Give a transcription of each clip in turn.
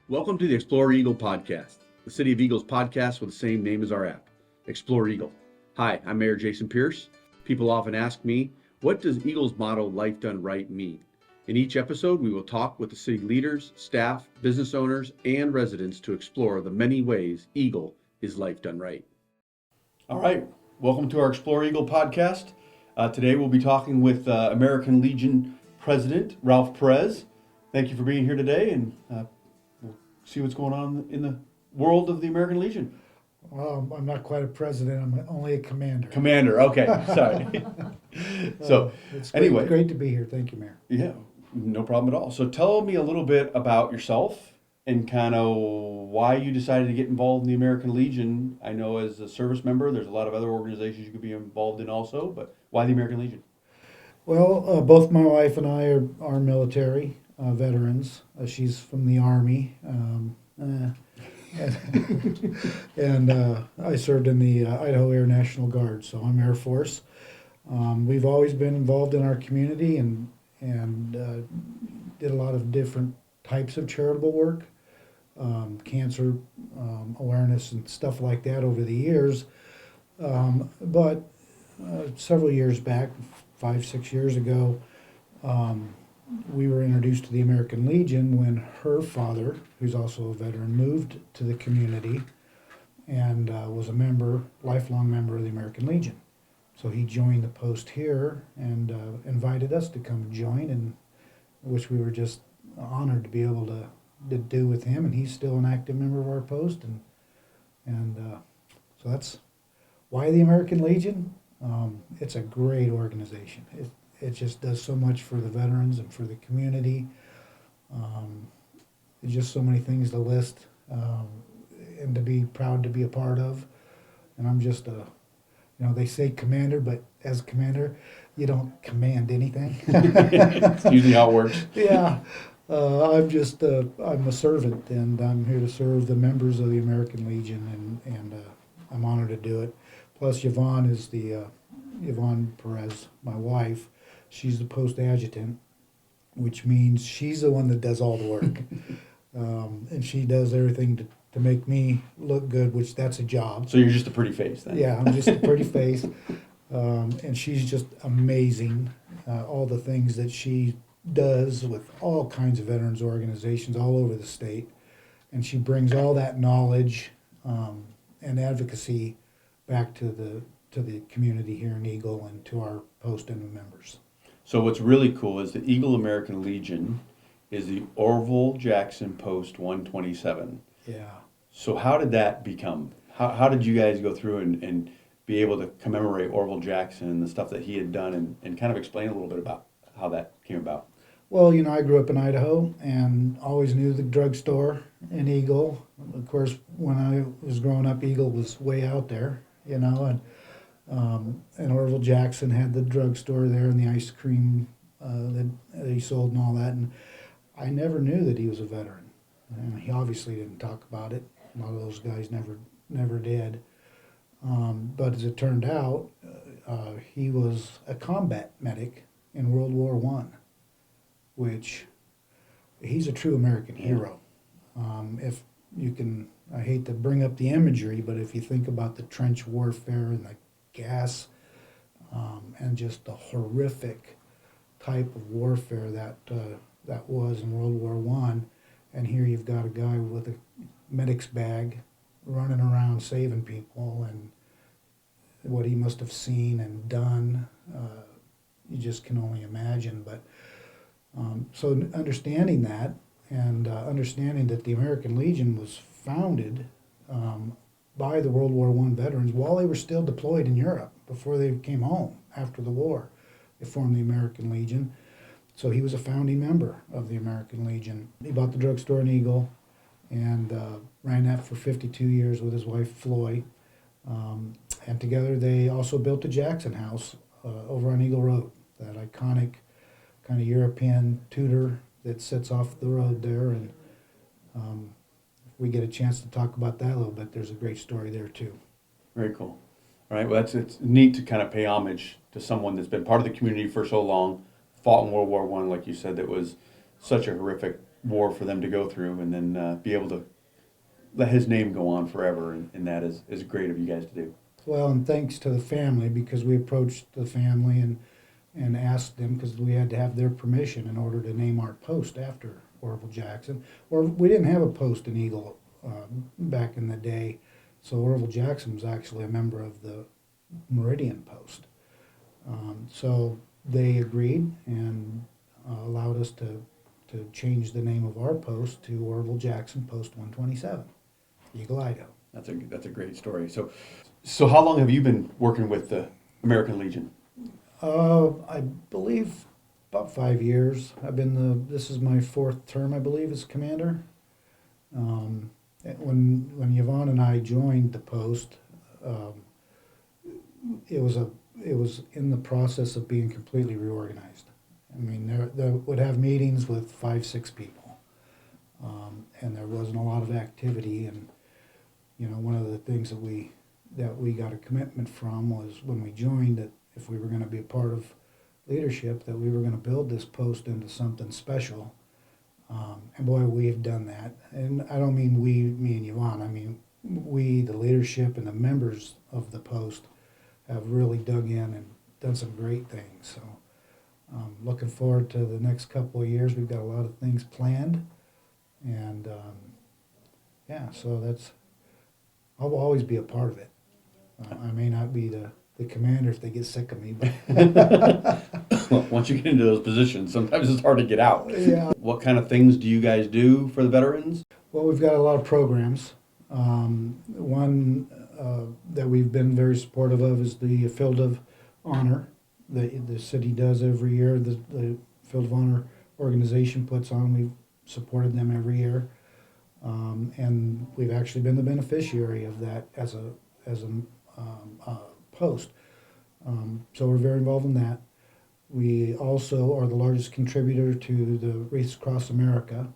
Welcome to the Explore Eagle podcast, the City of Eagles podcast with the same name as our app, Explore Eagle. Hi, I'm Mayor Jason Pierce. People often ask me, what does Eagle's motto, Life Done Right, mean? In each episode, we will talk with the city leaders, staff, business owners, and residents to explore the many ways Eagle is life done right. All right, welcome to our Explore Eagle podcast. Today we'll be talking with American Legion President Ralph Perez. Thank you for being here today, and we'll see what's going on in the world of the American Legion. Well, I'm not quite a president. I'm only a commander. Commander, okay, sorry. So, it's anyway. great to be here. Thank you, Mayor. Yeah, no problem at all. So tell me a little bit about yourself and kind of why you decided to get involved in the American Legion. I know as a service member, there's a lot of other organizations you could be involved in also, but why the American Legion? Well, both my wife and I are military veterans. She's from the Army. And I served in the Idaho Air National Guard, so I'm Air Force. We've always been involved in our community and did a lot of different types of charitable work, cancer awareness and stuff like that over the years. But several years back, 5-6 years ago, we were introduced to the American Legion when her father, who's also a veteran, moved to the community and was a member, lifelong member of the American Legion. So he joined the post here and invited us to come join, and which we were just honored to be able to do with him. And he's still an active member of our post, and so that's why the American Legion. It's a great organization. It just does so much for the veterans and for the community. There's just so many things to list and to be proud to be a part of. And I'm just they say commander, but as commander, you don't command anything. It's usually how it works. Yeah. I'm a servant, and I'm here to serve the members of the American Legion, and I'm honored to do it. Plus, Yvonne Perez, my wife, she's the post adjutant, which means she's the one that does all the work. And she does everything to make me look good, which that's a job. So you're just a pretty face then? Yeah, I'm just a pretty face. And she's just amazing. All the things that she does with all kinds of veterans organizations all over the state. And she brings all that knowledge and advocacy back to the community here in Eagle and to our post and members. So what's really cool is the Eagle American Legion is the Orville Jackson Post 127. Yeah. So how did that become? How did you guys go through and be able to commemorate Orville Jackson and the stuff that he had done and kind of explain a little bit about how that came about? Well, I grew up in Idaho and always knew the drugstore in Eagle. Of course, when I was growing up, Eagle was way out there, and Orville Jackson had the drugstore there and the ice cream that he sold and all that. And I never knew that he was a veteran. And he obviously didn't talk about it. A lot of those guys never did. But as it turned out, he was a combat medic in World War I, which he's a true American hero. If you can, I hate to bring up the imagery, but if you think about the trench warfare and the gas and just the horrific type of warfare that was in World War I, and here you've got a guy with a medic's bag running around saving people, and what he must have seen and done, you just can only imagine. But so understanding that and understanding that the American Legion was founded by the World War I veterans while they were still deployed in Europe before they came home after the war. They formed the American Legion. So he was a founding member of the American Legion. He bought the drugstore in Eagle and ran that for 52 years with his wife, Floyd. And together they also built the Jackson House over on Eagle Road, that iconic kind of European Tudor that sits off the road there. And if we get a chance to talk about that a little bit, there's a great story there too. Very cool. All right, well, it's neat to kind of pay homage to someone that's been part of the community for so long, fought in World War I, like you said, that was such a horrific war for them to go through, and then be able to let his name go on forever, and that is great of you guys to do. Well, and thanks to the family, because we approached the family and asked them, because we had to have their permission in order to name our post after Orville Jackson. Or we didn't have a post in Eagle back in the day, so Orville Jackson was actually a member of the Meridian Post. So they agreed and allowed us to change the name of our post to Orville Jackson Post 127, Eagle, Idaho. That's a great story. So how long have you been working with the American Legion? I believe about 5 years. This is my fourth term, I believe, as commander. When Yvonne and I joined the post, it was in the process of being completely reorganized. I mean, they would have meetings with 5-6 people, and there wasn't a lot of activity. And one of the things that we got a commitment from was when we joined that if we were going to be a part of leadership, that we were going to build this post into something special. And boy, we've done that. And I don't mean we, me and Yvonne. I mean we, the leadership and the members of the post, have really dug in and done some great things. So looking forward to the next couple of years. We've got a lot of things planned. And so I'll always be a part of it. I may not be the commander if they get sick of me. But Well, once you get into those positions, sometimes it's hard to get out. Yeah. What kind of things do you guys do for the veterans? Well, we've got a lot of programs. One that we've been very supportive of is the Field of Honor that the city does every year. The Field of Honor organization puts on. We've supported them every year, and we've actually been the beneficiary of that as a post. So we're very involved in that. We also are the largest contributor to the Wreaths Across America,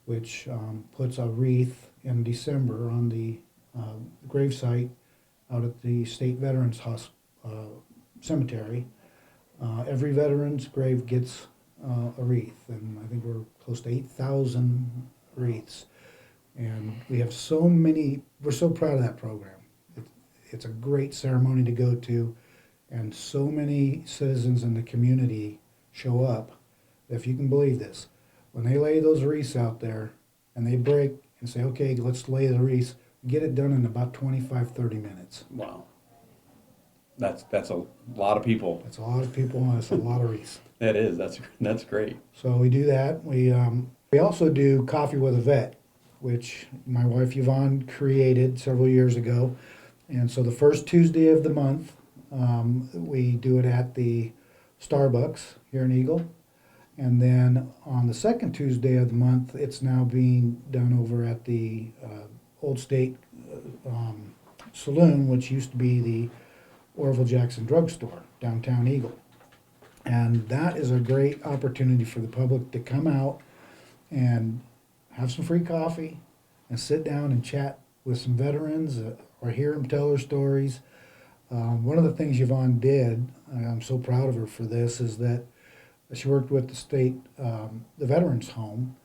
which puts a wreath in December on the gravesite out at the State Veterans Cemetery. Every veteran's grave gets a wreath, and I think we're close to 8,000 wreaths. And we have so many, we're so proud of that program. It's a great ceremony to go to, and so many citizens in the community show up. If you can believe this, when they lay those wreaths out there and they break and say, okay, let's lay the wreaths, get it done in about 25, 30 minutes. Wow. That's a lot of people. That's a lot of people, and it's a lot of wreaths. That is. That's great. So we do that. We also do Coffee with a Vet, which my wife Yvonne created several years ago. And so the first Tuesday of the month, we do it at the Starbucks here in Eagle. And then on the second Tuesday of the month, it's now being done over at the Old State Saloon, which used to be the Orville Jackson Drugstore, downtown Eagle. And that is a great opportunity for the public to come out and have some free coffee and sit down and chat with some veterans or hear them tell their stories. One of the things Yvonne did, I'm so proud of her for this, is that she worked with the state, the Veterans Home,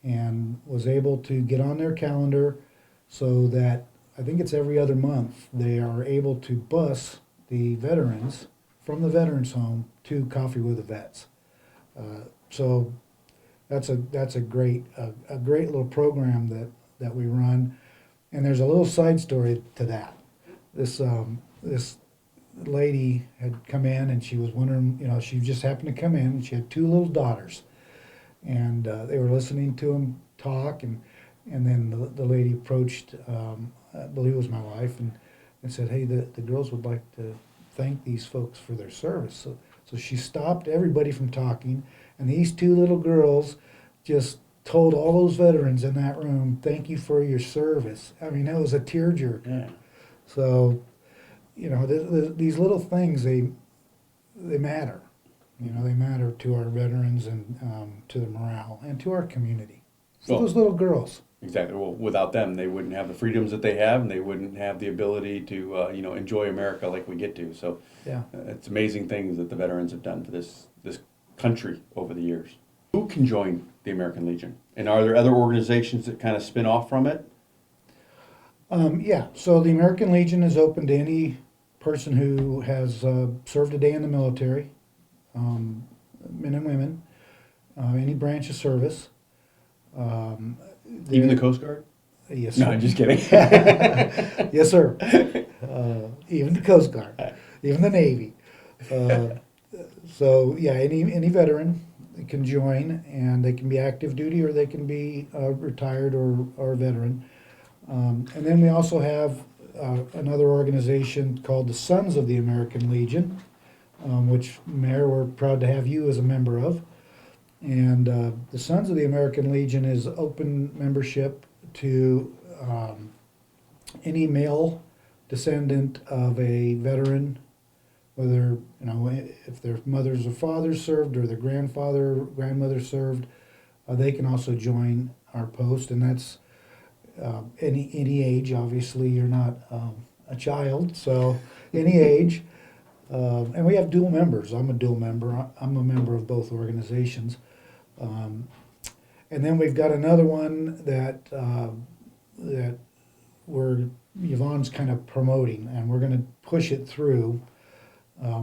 and was able to get on their calendar so that I think it's every other month they are able to bus the veterans from the Veterans Home to Coffee with the Vets. So that's a great little program that we run. And there's a little side story to that. This lady had come in and she was wondering, she just happened to come in and she had 2 little daughters. And they were listening to them talk, and then the lady approached, I believe it was my wife, and said, hey, the girls would like to thank these folks for their service. So she stopped everybody from talking, and these 2 little girls just told all those veterans in that room, thank you for your service. I mean, that was a tearjerker. Yeah. So, these little things, they matter. They matter to our veterans and to the morale and to our community. For those little girls. Exactly. Well, without them, they wouldn't have the freedoms that they have, and they wouldn't have the ability to, enjoy America like we get to. So, Yeah. It's amazing things that the veterans have done for this country over the years. Who can join the American Legion? And are there other organizations that kind of spin off from it? Yeah, so the American Legion is open to any person who has served a day in the military, men and women, any branch of service. Um, Even the there- Coast Guard? Yes, No, sir. I'm just kidding. Yes, sir. Even the Coast Guard, even the Navy. Uh, so yeah, any veteran can join, and they can be active duty or they can be retired or a veteran. And then we also have another organization called the Sons of the American Legion, which, Mayor, we're proud to have you as a member of. And the Sons of the American Legion is open membership to any male descendant of a veteran, whether, if their mothers or fathers served or their grandfather or grandmother served, they can also join our post, and that's any age. Obviously, you're not a child, so any age. And we have dual members. I'm a dual member. I'm a member of both organizations. Um, and then we've got another one that Yvonne's kind of promoting, and we're going to push it through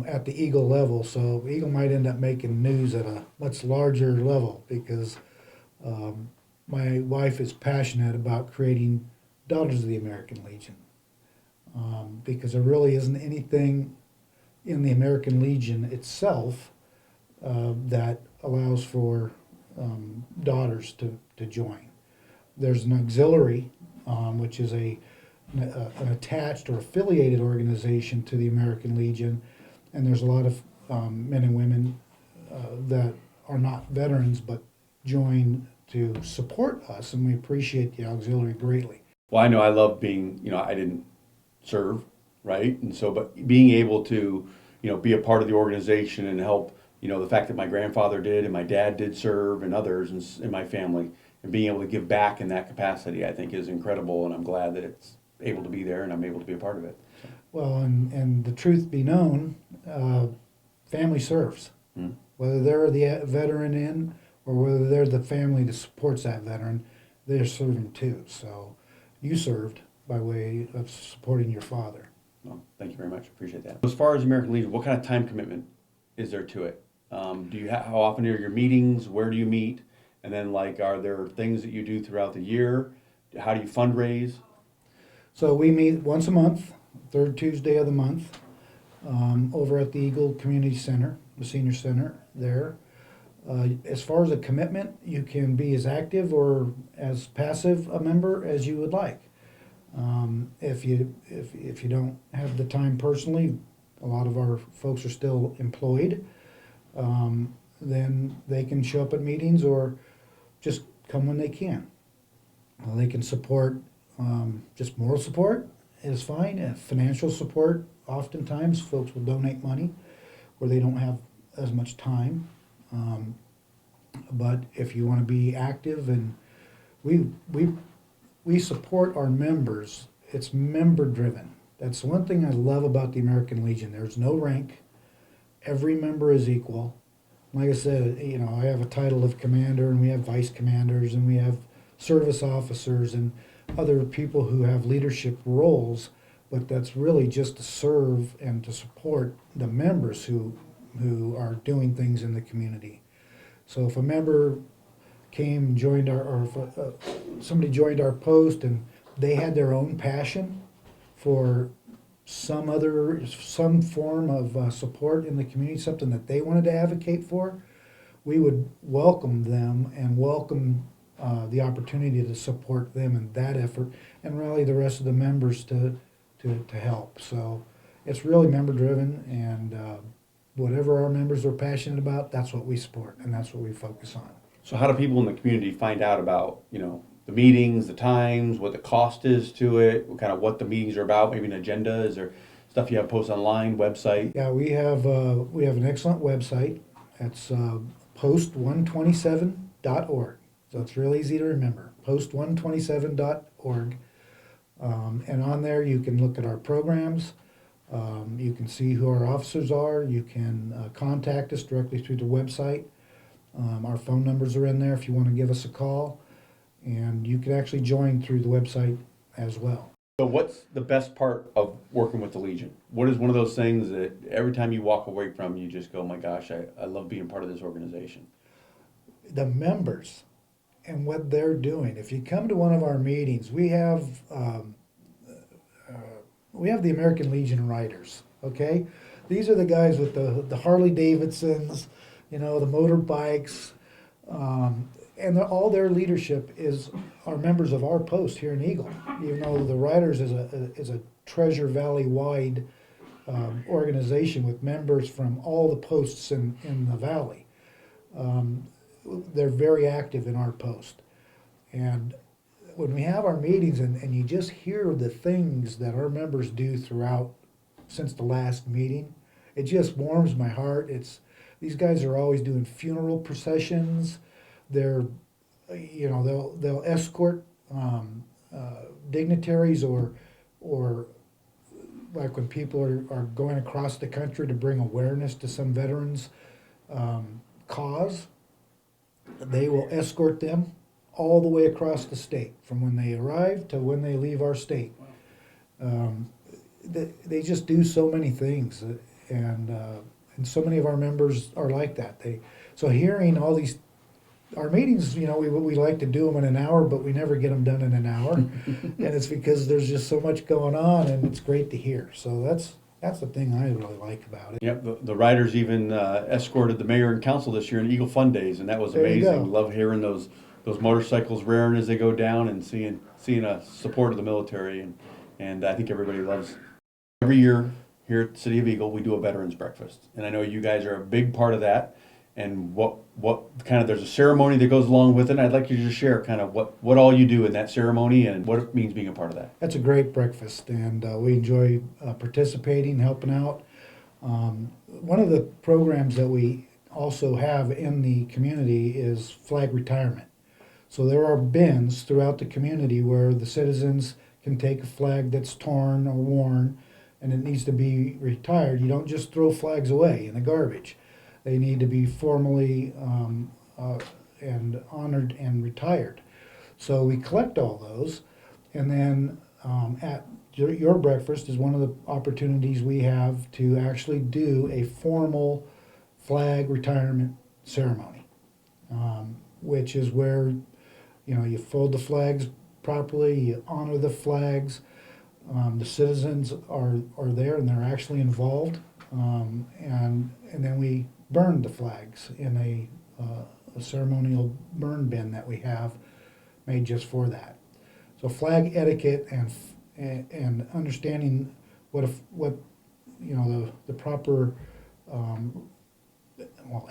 at the Eagle level. So Eagle might end up making news at a much larger level because my wife is passionate about creating Daughters of the American Legion, because there really isn't anything in the American Legion itself that allows for daughters to join. There's an auxiliary, which is an attached or affiliated organization to the American Legion, and there's a lot of men and women that are not veterans but join to support us, and we appreciate the auxiliary greatly. Well, I know I love being, I didn't serve, right? And so, but being able to, be a part of the organization and help, the fact that my grandfather did and my dad did serve and others in my family, and being able to give back in that capacity, I think is incredible. And I'm glad that it's able to be there and I'm able to be a part of it. Well, and the truth be known, family serves. Mm-hmm. Whether they're the veteran in or whether they're the family that supports that veteran, they're serving too. So you served by way of supporting your father. Well, thank you very much. Appreciate that. As far as American Legion, what kind of time commitment is there to it? How often are your meetings? Where do you meet? And then, are there things that you do throughout the year? How do you fundraise? So we meet once a month, third Tuesday of the month, over at the Eagle Community Center, the senior center there. As far as a commitment, you can be as active or as passive a member as you would like. If you don't have the time personally, a lot of our folks are still employed, then they can show up at meetings or just come when they can. They can support, just moral support is fine, and financial support. Oftentimes, folks will donate money where they don't have as much time. But if you want to be active, and we support our members, it's member driven. That's one thing I love about the American Legion. There's no rank. Every member is equal. Like I said, I have a title of commander, and we have vice commanders, and we have service officers and other people who have leadership roles, but that's really just to serve and to support the members who are doing things in the community. So if a member came, joined or if somebody joined our post and they had their own passion for some form of support in the community, something that they wanted to advocate for, we would welcome them and welcome the opportunity to support them in that effort and rally the rest of the members to help. So it's really member driven, and whatever our members are passionate about, that's what we support and that's what we focus on. So how do people in the community find out about, the meetings, the times, what the cost is to it, what the meetings are about, maybe an agenda? Is there stuff you have posted online, website? Yeah, we have an excellent website. It's post127.org. So it's real easy to remember, post127.org. And on there you can look at our programs. You can see who our officers are. You can contact us directly through the website. Our phone numbers are in there if you want to give us a call, and you can actually join through the website as well. So what's the best part of working with the Legion? What is one of those things that every time you walk away from, you just go, my gosh, I love being part of this organization? The members and what they're doing. If you come to one of our meetings, we have the American Legion riders. Okay, these are the guys with the Harley Davidsons, the motorbikes, and all their leadership are members of our post here in Eagle. Even though the riders is a Treasure Valley wide organization with members from all the posts in the valley. They're very active in our post. And when we have our meetings and you just hear the things that our members do throughout since the last meeting, it just warms my heart. These guys are always doing funeral processions. They'll escort dignitaries or like when people are going across the country to bring awareness to some veterans cause. They will escort them all the way across the state, from when they arrive to when they leave our state. They just do so many things, and so many of our members are like that. So hearing all these, our meetings, we like to do them in an hour, but we never get them done in an hour, and it's because there's just so much going on, and it's great to hear. So that's the thing I really like about it. Yep, the riders even escorted the mayor and council this year in Eagle Fun Days, and that was There you amazing. go. Love hearing those motorcycles rearing as they go down and seeing a support of the military, and I think everybody loves. Every year here at the City of Eagle, we do a veterans breakfast, and I know you guys are a big part of that. And what kind of, there's a ceremony that goes along with it. And I'd like you to just share kind of what all you do in that ceremony and what it means being a part of that. That's a great breakfast, and we enjoy participating, helping out. One of the programs that we also have in the community is flag retirement. So there are bins throughout the community where the citizens can take a flag that's torn or worn and it needs to be retired. You don't just throw flags away in the garbage. They need to be formally and honored and retired. So we collect all those, and then at your breakfast is one of the opportunities we have to actually do a formal flag retirement ceremony, which is where you fold the flags properly, you honor the flags. The citizens are there and they're actually involved, and then we burn the flags in a ceremonial burn bin that we have made just for that. So flag etiquette and understanding what the proper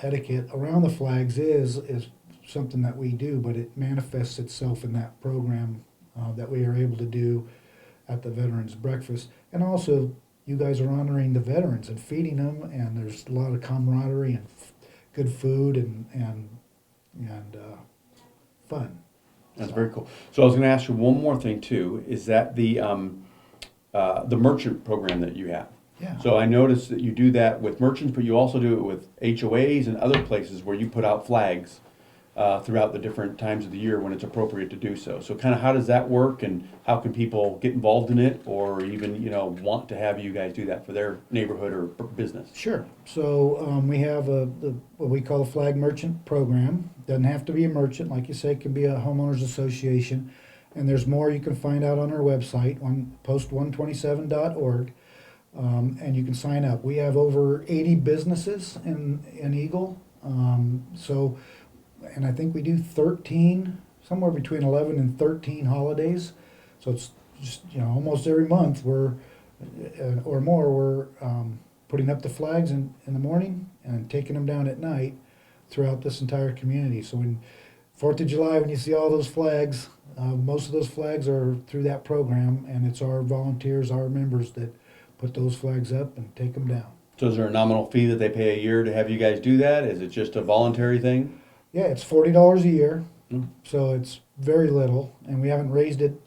etiquette around the flags is something that we do, but it manifests itself in that program that we are able to do at the Veterans Breakfast. And also, you guys are honoring the veterans and feeding them, and there's a lot of camaraderie and good food and fun. That's very cool. So I was going to ask you one more thing too. Is that the merchant program that you have? Yeah. So I noticed that you do that with merchants, but you also do it with HOAs and other places where you put out flags throughout the different times of the year when it's appropriate to do so. So kind of how does that work, and how can people get involved in it, or even want to have you guys do that for their neighborhood or business? Sure. So we have what we call a flag merchant program. Doesn't have to be a merchant, like you say. It can be a homeowners association, and there's more you can find out on our website, post127.org, and you can sign up. We have over 80 businesses in Eagle, and I think we do 13, somewhere between 11 and 13 holidays. So it's just, almost every month we're putting up the flags in the morning and taking them down at night throughout this entire community. So when 4th of July, when you see all those flags, most of those flags are through that program, and it's our volunteers, our members that put those flags up and take them down. So is there a nominal fee that they pay a year to have you guys do that? Is it just a voluntary thing? Yeah, it's $40 a year, Mm. so it's very little, and we haven't raised it,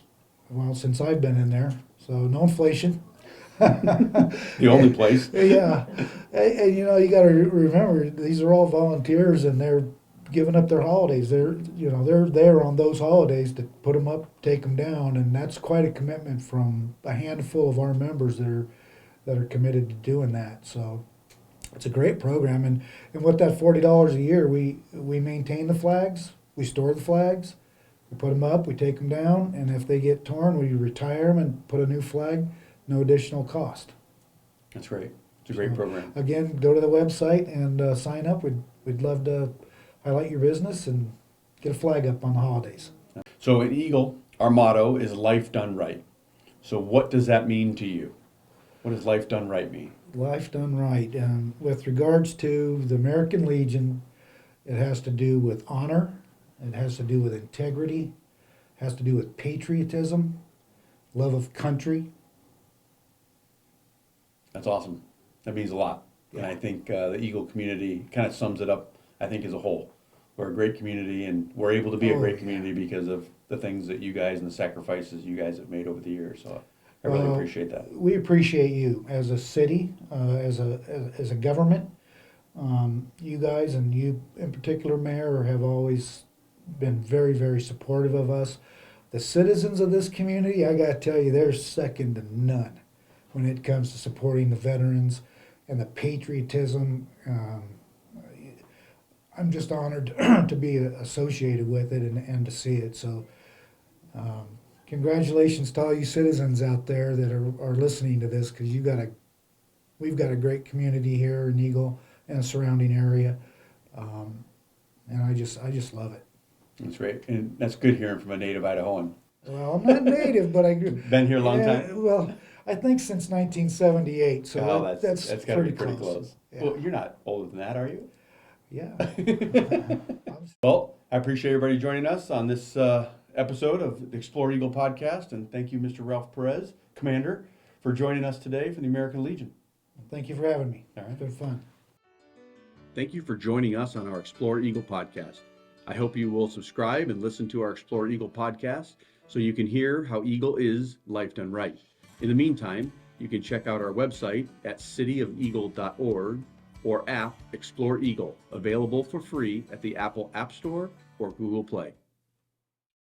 since I've been in there, so no inflation. The only place. Yeah, and you got to remember, these are all volunteers, and they're giving up their holidays. They're there on those holidays to put them up, take them down, and that's quite a commitment from a handful of our members that are committed to doing that. So it's a great program, and with that $40 a year, we maintain the flags, we store the flags, we put them up, we take them down, and if they get torn, we retire them and put a new flag, no additional cost. That's great. It's a great program. Again, go to the website and sign up. We'd love to highlight your business and get a flag up on the holidays. So at Eagle, our motto is life done right. So what does that mean to you? What does life done right mean? Life done right. With regards to the American Legion, it has to do with honor, it has to do with integrity, it has to do with patriotism, love of country. That's awesome. That means a lot. Yeah. And I think the Eagle community kind of sums it up, I think, as a whole. We're a great community, and we're able to be a great community because of the things that you guys and the sacrifices you guys have made over the years. So I really appreciate that. We appreciate you as a city, as a government. You guys, and you in particular, Mayor, have always been very, very supportive of us. The citizens of this community, I got to tell you, they're second to none when it comes to supporting the veterans and the patriotism. I'm just honored to be associated with it and to see it. So congratulations to all you citizens out there that are listening to this, because we've got a great community here in Eagle and the surrounding area. And I just love it. That's great. And that's good hearing from a native Idahoan. Well, I'm not native, but I Been here a long time? Well, I think since 1978, so Oh, that's got to be pretty pretty close. Yeah. Well, you're not older than that, are you? Yeah. Well, I appreciate everybody joining us on this episode of the Explore Eagle podcast, and thank you, Mr. Ralph Perez, Commander, for joining us today from the American Legion. Thank you for having me. All right. It's been fun. Thank you for joining us on our Explore Eagle podcast. I hope you will subscribe and listen to our Explore Eagle podcast so you can hear how Eagle is life done right. In the meantime, you can check out our website at cityofeagle.org or app Explore Eagle, available for free at the Apple App Store or Google Play.